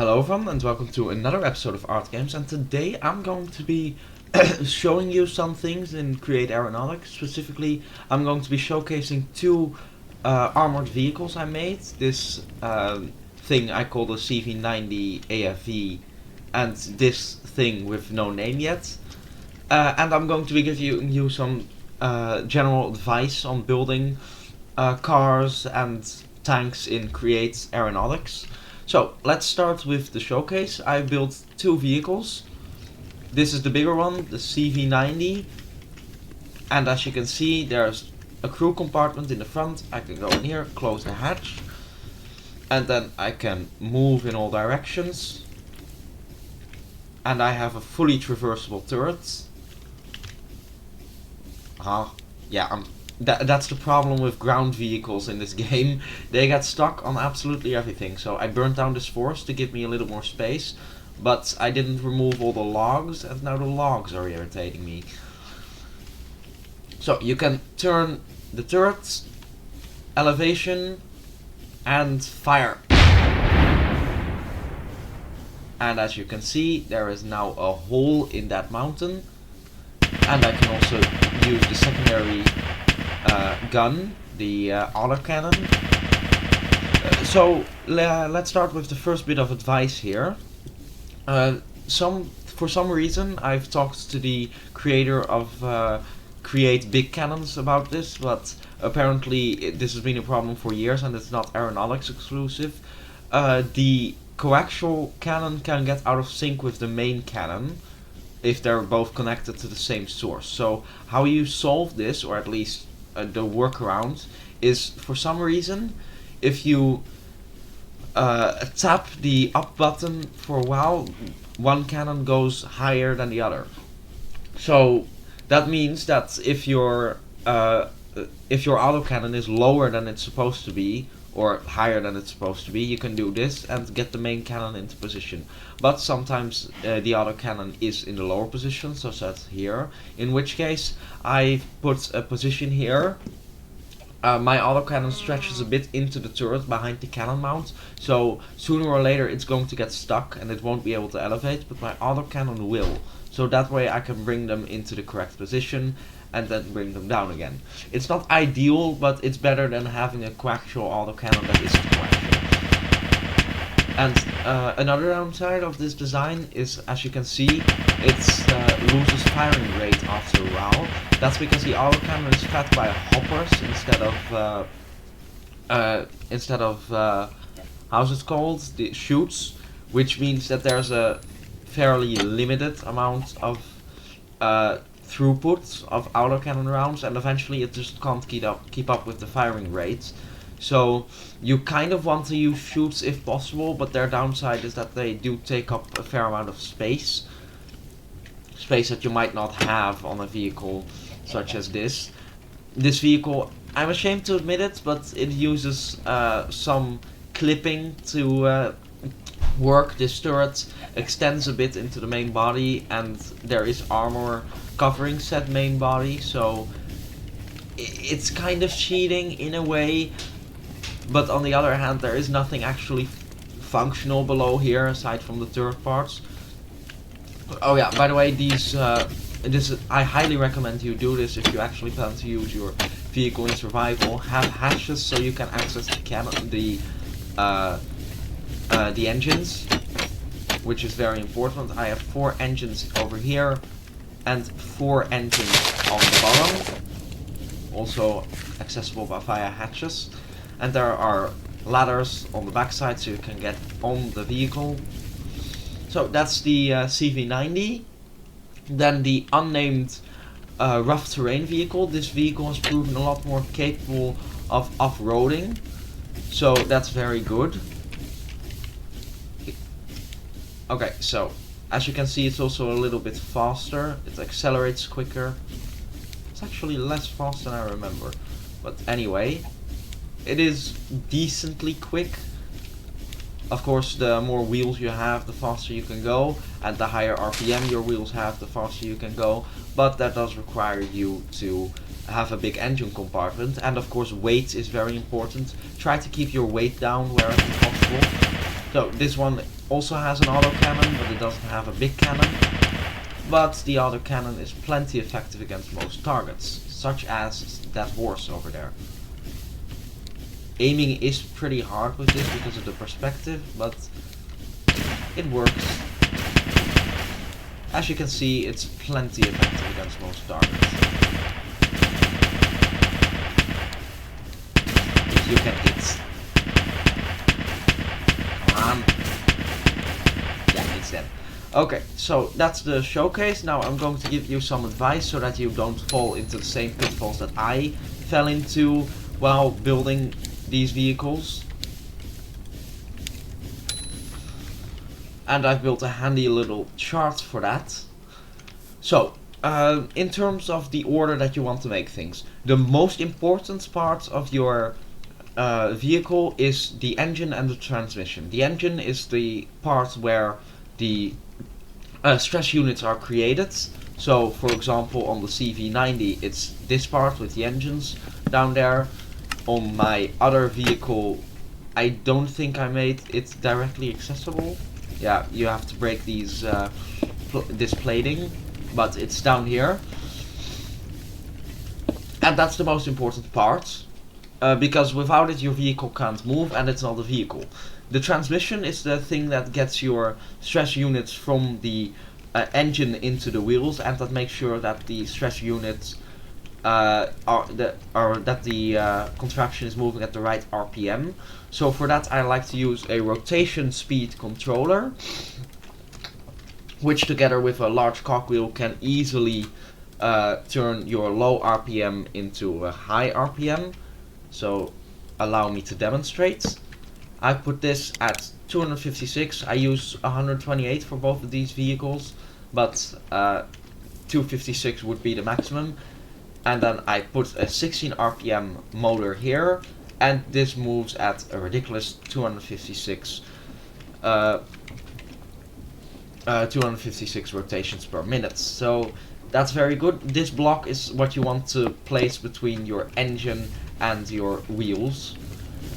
Hello everyone and welcome to another episode of Art Games, and today I'm going to be showing you some things in Create Aeronautics. Specifically, I'm going to be showcasing two armored vehicles I made. This thing I call the CV90 AFV and this thing with no name yet. And I'm going to be giving you some general advice on building cars and tanks in Create Aeronautics. So let's start with the showcase. I built two vehicles. This is the bigger one, the CV90, and as you can see there's a crew compartment in the front. I can go in here, close the hatch, and then I can move in all directions, and I have a fully traversable turret. That's the problem with ground vehicles in this game. They get stuck on absolutely everything. So I burnt down this forest to give me a little more space, but I didn't remove all the logs, and now the logs are irritating me. So you can turn the turret, elevation, and fire. And as you can see, there is now a hole in that mountain, and I can also use the secondary gun, the autocannon. Let's start with the first bit of advice here. For some reason I've talked to the creator of Create Big Cannons about this, but apparently this has been a problem for years and it's not aeronautics exclusive. The coaxial cannon can get out of sync with the main cannon if they're both connected to the same source. So how you solve this, or at least the workaround, is for some reason if you tap the up button for a while, one cannon goes higher than the other. So that means that if your autocannon is lower than it's supposed to be, or higher than it's supposed to be, you can do this and get the main cannon into position. But sometimes the autocannon is in the lower position, so that's here, in which case I put a position here. My autocannon stretches a bit into the turret behind the cannon mount, so sooner or later it's going to get stuck and it won't be able to elevate, but my autocannon will. So that way I can bring them into the correct position and then bring them down again. It's not ideal, but it's better than having a coaxial autocannon that isn't coaxial. And another downside of this design is, as you can see, it loses firing rate after a while. That's because the autocannon is fed by hoppers instead of how's it called? The chutes, which means that there's a fairly limited amount of throughput of autocannon rounds, and eventually it just can't keep up with the firing rates. So you kind of want to use chutes if possible, but their downside is that they do take up a fair amount of space that you might not have on a vehicle such as this. This vehicle, I'm ashamed to admit it, but it uses some clipping to work. This turret extends a bit into the main body, and there is armor covering said main body, so it's kind of cheating in a way. But on the other hand, there is nothing actually functional below here aside from the turret parts. Oh yeah, by the way, I highly recommend you do this if you actually plan to use your vehicle in survival. Have hatches so you can access the engines, which is very important. I have 4 engines over here and 4 engines on the bottom, also accessible via hatches. And there are ladders on the backside so you can get on the vehicle. So that's the CV90. Then the unnamed rough terrain vehicle. This vehicle has proven a lot more capable of off-roading, so that's very good. Okay, so as you can see, it's also a little bit faster. It accelerates quicker. It's actually less fast than I remember, but anyway, it is decently quick. Of course, the more wheels you have, the faster you can go, and the higher RPM your wheels have, the faster you can go, but that does require you to have a big engine compartment, and of course weight is very important. Try to keep your weight down wherever possible. So this one also has an autocannon, but it doesn't have a big cannon. But the autocannon is plenty effective against most targets, such as that horse over there. Aiming is pretty hard with this because of the perspective, but it works. As you can see, it's plenty effective against most targets. If you can hit. Come on. Yeah, it's dead. Okay, so that's the showcase. Now I'm going to give you some advice so that you don't fall into the same pitfalls that I fell into while building these vehicles. And I've built a handy little chart for that. So, in terms of the order that you want to make things, the most important part of your vehicle is the engine and the transmission. The engine is the part where the stress units are created. So, for example, on the CV90, it's this part with the engines down there. On my other vehicle, I don't think I made it directly accessible. Yeah, you have to break these this plating, but it's down here. And that's the most important part, because without it your vehicle can't move, and it's not a vehicle. The transmission is the thing that gets your stress units from the engine into the wheels, and that makes sure that the stress units that the contraption is moving at the right RPM. So for that I like to use a rotation speed controller, which together with a large cogwheel can easily turn your low RPM into a high RPM. So allow me to demonstrate. I put this at 256. I use 128 for both of these vehicles, but 256 would be the maximum. And then I put a 16 RPM motor here, and this moves at a ridiculous 256 rotations per minute. So that's very good. This block is what you want to place between your engine and your wheels.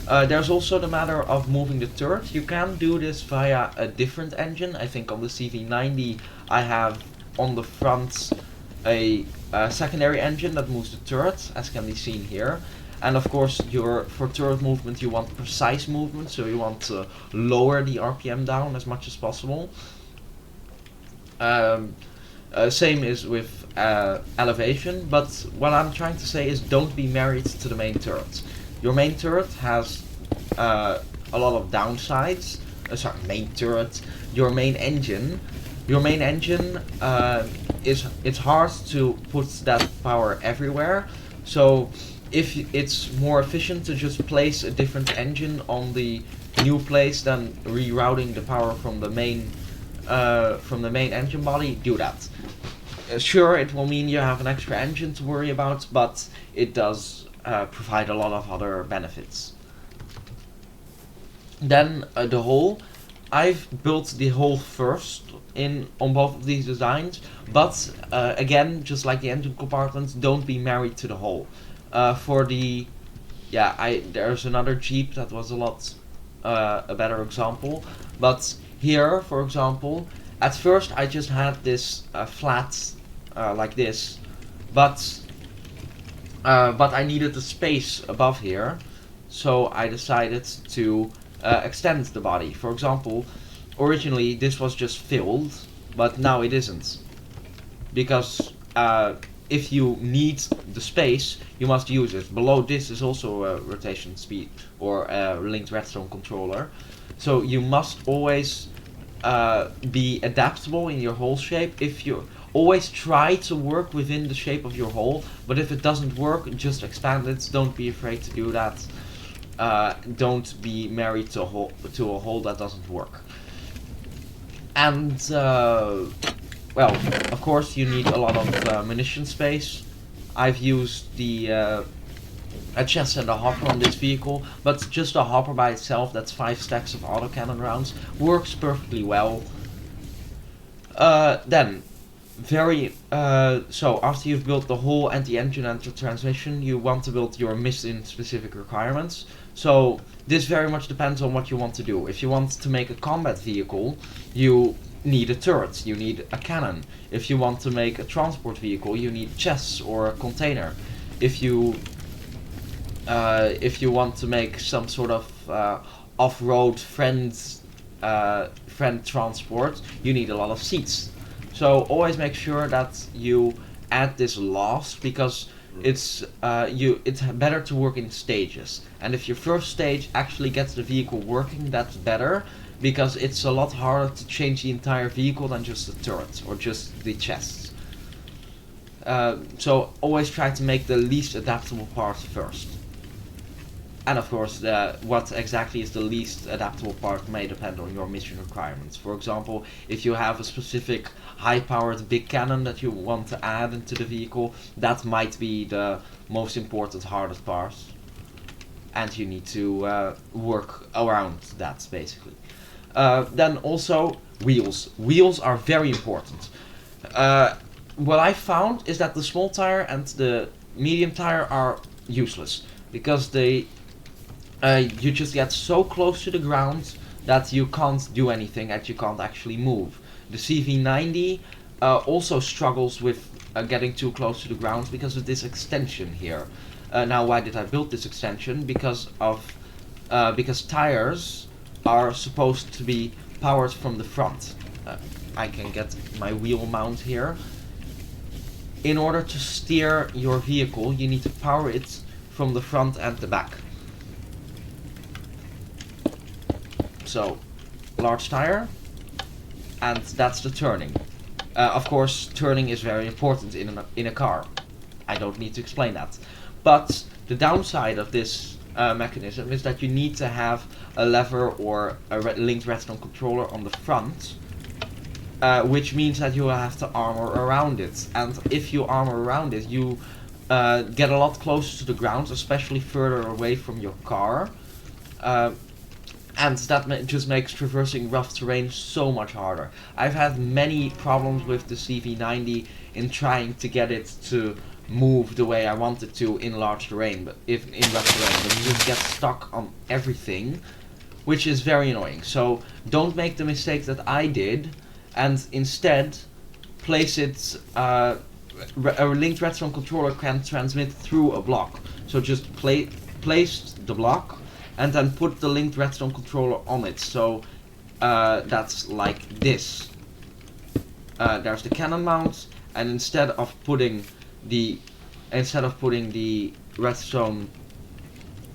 There's also the matter of moving the turret. You can do this via a different engine. I think on the CV90 I have on the front a secondary engine that moves the turret, as can be seen here. And of course, for turret movement you want precise movement, so you want to lower the RPM down as much as possible. Same is with elevation, but what I'm trying to say is don't be married to the main turret. Your main turret has a lot of downsides. Sorry, main turret. Your main engine. Your main engine it's hard to put that power everywhere. So if it's more efficient to just place a different engine on the new place than rerouting the power from the main engine body, do that. Sure, it will mean you have an extra engine to worry about, but it does provide a lot of other benefits. Then the hull. I've built the hull first on both of these designs, but again, just like the engine compartments, don't be married to the hull. There's another Jeep that was a lot a better example, but here, for example, at first I just had this flat like this, but I needed the space above here, so I decided to extend the body. For example, originally this was just filled, but now it isn't, because if you need the space, you must use it. Below this is also a rotation speed or a linked redstone controller, so you must always be adaptable in your hole shape. If you always try to work within the shape of your hole, but if it doesn't work, just expand it. Don't be afraid to do that. Don't be married to a hole that doesn't work. And well, of course you need a lot of munition space. I've used a chest and a hopper on this vehicle, but just a hopper by itself, that's 5 stacks of autocannon rounds, works perfectly well. Then So after you've built the whole and the engine and the transmission, you want to build your mission specific requirements. So this very much depends on what you want to do. If you want to make a combat vehicle, you need a turret, you need a cannon. If you want to make a transport vehicle, you need chests or a container. If you want to make some sort of off-road friend transport, you need a lot of seats. So always make sure that you add this last, because it's better to work in stages. And if your first stage actually gets the vehicle working, that's better, because it's a lot harder to change the entire vehicle than just the turret or just the chests. So always try to make the least adaptable part first. And of course, what exactly is the least adaptable part may depend on your mission requirements. For example, if you have a specific high-powered big cannon that you want to add into the vehicle, that might be the most important, hardest part. And you need to work around that, basically. Then also, wheels. Wheels are very important. What I found is that the small tire and the medium tire are useless, because you just get so close to the ground that you can't do anything, and you can't actually move. The CV90 also struggles with getting too close to the ground because of this extension here. Now, why did I build this extension? Because tires are supposed to be powered from the front. I can get my wheel mount here. In order to steer your vehicle, you need to power it from the front and the back. So, large tire, and that's the turning. Of course, turning is very important in a car. I don't need to explain that. But the downside of this mechanism is that you need to have a lever or a linked redstone controller on the front, which means that you will have to armor around it. And if you armor around it, you get a lot closer to the ground, especially further away from your car. And that just makes traversing rough terrain so much harder. I've had many problems with the CV90 in trying to get it to move the way I want it to in large terrain, but in rough terrain, but you just get stuck on everything, which is very annoying. So don't make the mistake that I did, and instead place it. A linked redstone controller can transmit through a block. So just place the block, and then put the linked redstone controller on it. So that's like this. There's the cannon mount, and instead of putting the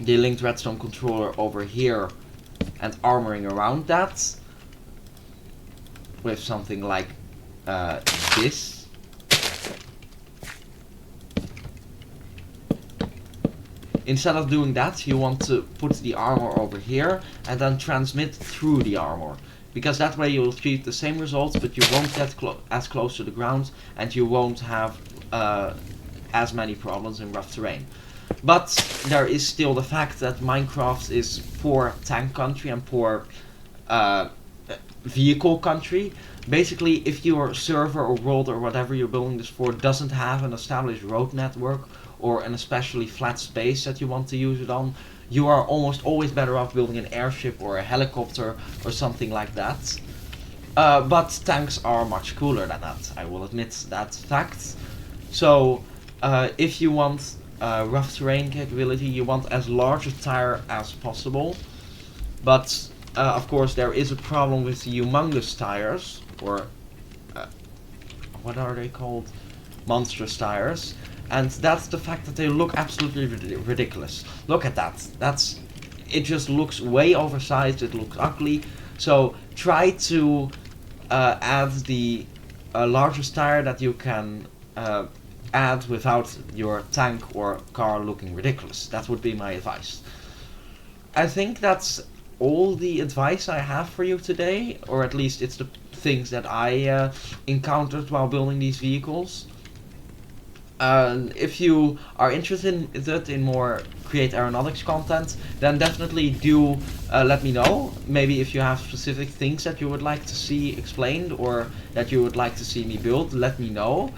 linked redstone controller over here and armoring around that with something like this. Instead of doing that, you want to put the armor over here and then transmit through the armor. Because that way you will achieve the same results, but you won't get as close to the ground, and you won't have as many problems in rough terrain. But there is still the fact that Minecraft is poor tank country and poor vehicle country. Basically, if your server or world or whatever you're building this for doesn't have an established road network, or an especially flat space that you want to use it on, you are almost always better off building an airship or a helicopter or something like that. But tanks are much cooler than that, I will admit that fact. So if you want rough terrain capability, you want as large a tire as possible. But of course there is a problem with the humongous tires, or what are they called? Monstrous tires. And that's the fact that they look absolutely ridiculous. Look at that. It just looks way oversized, it looks ugly. So try to add the largest tire that you can add without your tank or car looking ridiculous. That would be my advice. I think that's all the advice I have for you today, or at least it's the things that I encountered while building these vehicles. If you are interested in more create aeronautics content, then definitely do let me know. Maybe if you have specific things that you would like to see explained or that you would like to see me build, let me know.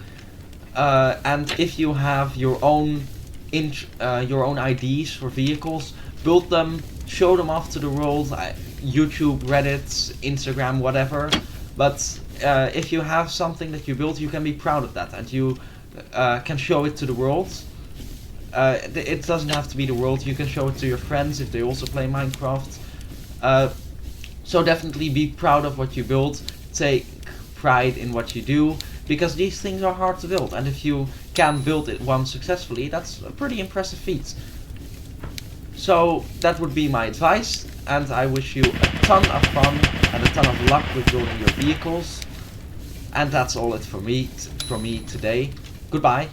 And if you have your own ideas for vehicles, build them, show them off to the world. YouTube, Reddit, Instagram, whatever. But if you have something that you built, you can be proud of that, and you can show it to the world. It doesn't have to be the world. You can show it to your friends if they also play Minecraft. So definitely be proud of what you build. Take pride in what you do, because these things are hard to build, and if you can build it one successfully, that's a pretty impressive feat. So that would be my advice, and I wish you a ton of fun and a ton of luck with building your vehicles. And that's all it for me today. Goodbye.